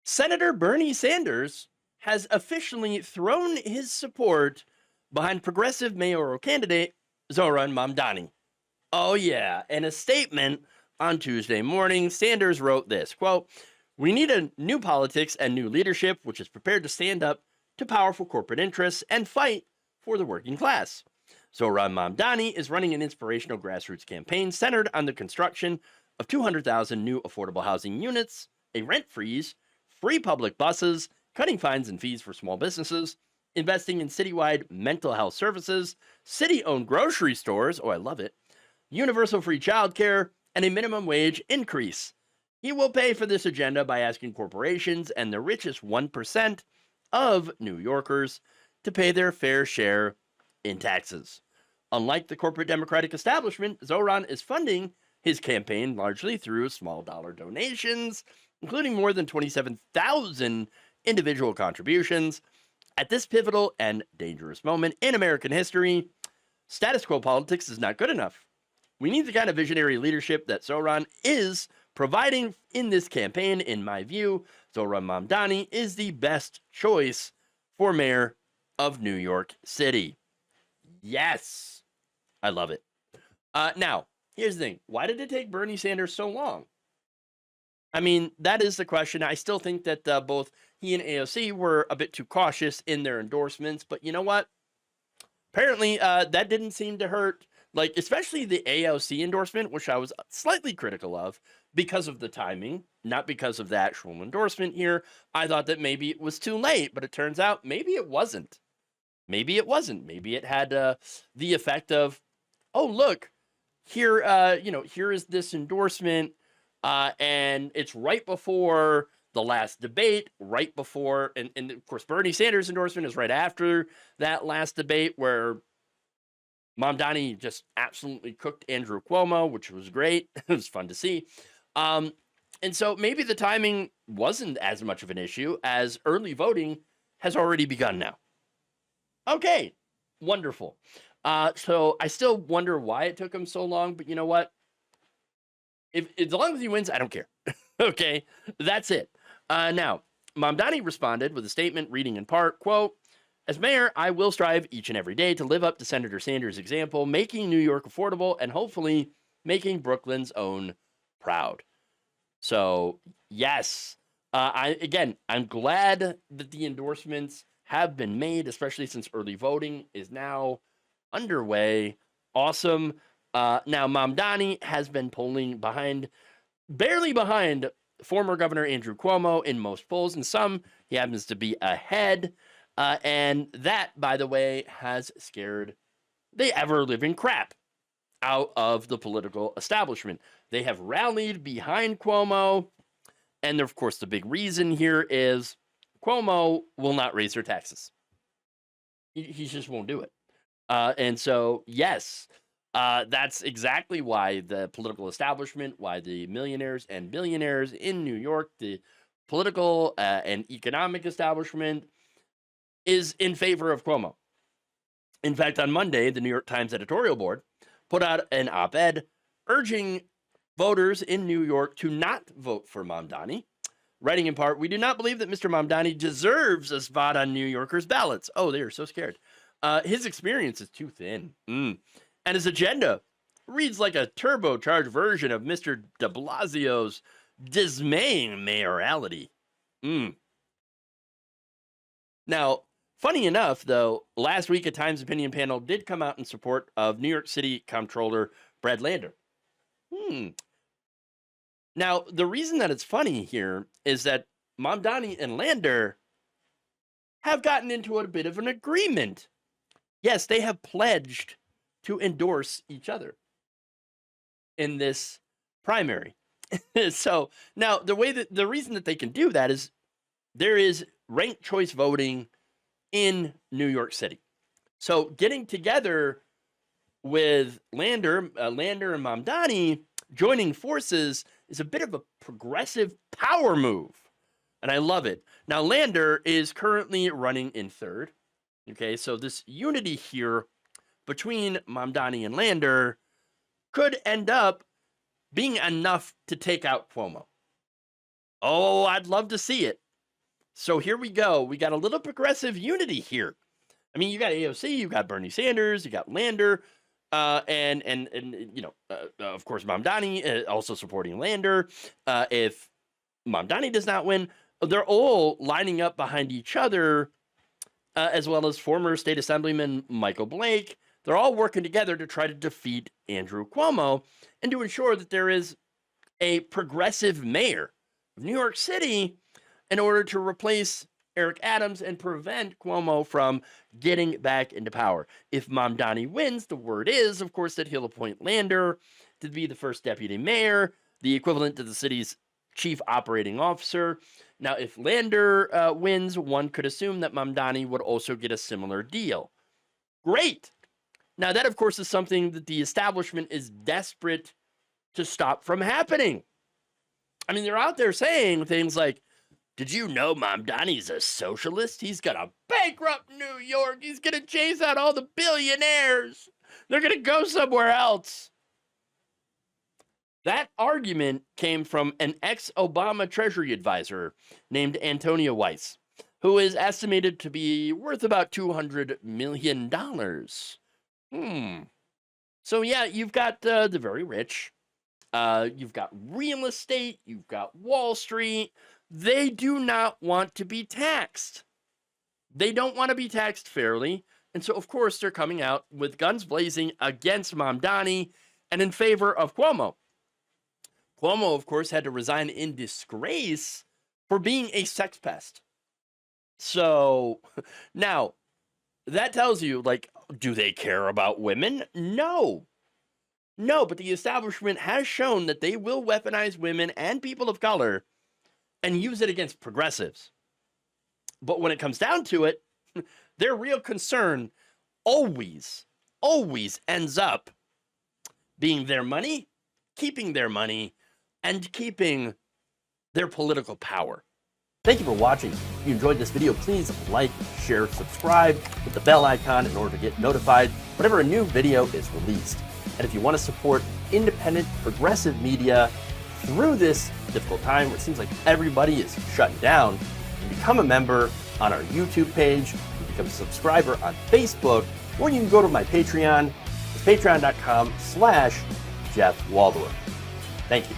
Senator Bernie Sanders has officially thrown his support behind progressive mayoral candidate Zoran Mamdani. Oh, yeah. In a statement on Tuesday morning, Sanders wrote this quote, "We need a new politics and new leadership which is prepared to stand up to powerful corporate interests and fight for the working class." Zoran Mamdani is running an inspirational grassroots campaign centered on the construction of 200,000 new affordable housing units, a rent freeze, free public buses, cutting fines and fees for small businesses, investing in citywide mental health services, city owned grocery stores. Oh, I love it. Universal free childcare, and a minimum wage increase. He will pay for this agenda by asking corporations and the richest 1% of New Yorkers to pay their fair share in taxes. Unlike the corporate Democratic establishment, Zoran is funding his campaign largely through small dollar donations, including more than 27,000 individual contributions. At this pivotal and dangerous moment in American history, status quo politics is not good enough. We need the kind of visionary leadership that Zoran is providing in this campaign. In my view, Zoran Mamdani is the best choice for mayor of New York City. Yes, I love it. Now, here's the thing. Why did it take Bernie Sanders so long? I mean, that is the question. I still think that both he and AOC were a bit too cautious in their endorsements, but you know what? Apparently, that didn't seem to hurt, like, especially the AOC endorsement, which I was slightly critical of because of the timing, not because of the actual endorsement here. I thought that maybe it was too late, but it turns out maybe it wasn't. Maybe it wasn't. Maybe it had the effect of, oh, look, here, here is this endorsement, and it's right before the last debate, right before, and of course, Bernie Sanders' endorsement is right after that last debate where Mamdani just absolutely cooked Andrew Cuomo, which was great. It was fun to see. And so maybe the timing wasn't as much of an issue as early voting has already begun now. Okay, wonderful. So I still wonder why it took him so long, but you know what? If as long as he wins, I don't care. Okay, that's it. Now, Mamdani responded with a statement reading in part, quote, "As mayor, I will strive each and every day to live up to Senator Sanders' example, making New York affordable and hopefully making Brooklyn's own proud." So, yes, I'm glad that the endorsements have been made, especially since early voting is now underway. Awesome. Now, Mamdani has been polling behind, barely behind, former Governor Andrew Cuomo in most polls. In some, he happens to be ahead. And that, by the way, has scared the ever living crap out of the political establishment. They have rallied behind Cuomo. And of course, the big reason here is Cuomo will not raise their taxes. He just won't do it. And so, yes, that's exactly why the political establishment, why the millionaires and billionaires in New York, the political and economic establishment is in favor of Cuomo. In fact, on Monday, the New York Times editorial board put out an op-ed urging voters in New York to not vote for Mamdani, writing in part, "We do not believe that Mr. Mamdani deserves a spot on New Yorkers' ballots." Oh, they are so scared. His experience is too thin. And his agenda reads like a turbocharged version of Mr. de Blasio's dismaying mayoralty. Now, funny enough, though, last week a Times opinion panel did come out in support of New York City Comptroller Brad Lander. Now, the reason that it's funny here is that Mamdani and Lander have gotten into a bit of an agreement. Yes, they have pledged to endorse each other in this primary. So now the reason that they can do that is there is ranked choice voting in New York City. So getting together with Lander and Mamdani joining forces is a bit of a progressive power move. And I love it. Now, Lander is currently running in third. Okay, so this unity here between Mamdani and Lander could end up being enough to take out Cuomo. Oh, I'd love to see it. So here we go. We got a little progressive unity here. I mean, you got AOC, you got Bernie Sanders, you got Lander, and of course, Mamdani also supporting Lander. If Mamdani does not win, they're all lining up behind each other, as well as former state assemblyman Michael Blake. They're all working together to try to defeat Andrew Cuomo and to ensure that there is a progressive mayor of New York City in order to replace Eric Adams and prevent Cuomo from getting back into power. If Mamdani wins, the word is, of course, that he'll appoint Lander to be the first deputy mayor, the equivalent to the city's chief operating officer. Now, if Lander wins, one could assume that Mamdani would also get a similar deal. Great. Now, that, of course, is something that the establishment is desperate to stop from happening. I mean, they're out there saying things like, did you know Mamdani's a socialist? He's going to bankrupt New York. He's going to chase out all the billionaires. They're going to go somewhere else. That argument came from an ex-Obama Treasury advisor named Antonia Weiss, who is estimated to be worth about $200 million. So yeah, you've got the very rich. You've got real estate. You've got Wall Street. They do not want to be taxed. They don't want to be taxed fairly. And so, of course, they're coming out with guns blazing against Mamdani and in favor of Cuomo. Cuomo, of course, had to resign in disgrace for being a sex pest. So now that tells you, like, do they care about women? No. No, but the establishment has shown that they will weaponize women and people of color and use it against progressives. But when it comes down to it, their real concern always ends up being their money, keeping their money, and keeping their political power. Thank you for watching. If you enjoyed this video, please like, share, subscribe, hit the bell icon in order to get notified whenever a new video is released. And if you want to support independent, progressive media through this difficult time where it seems like everybody is shutting down, you can become a member on our YouTube page, you can become a subscriber on Facebook, or you can go to my Patreon. It's patreon.com/Jeff Waldorf. Thank you.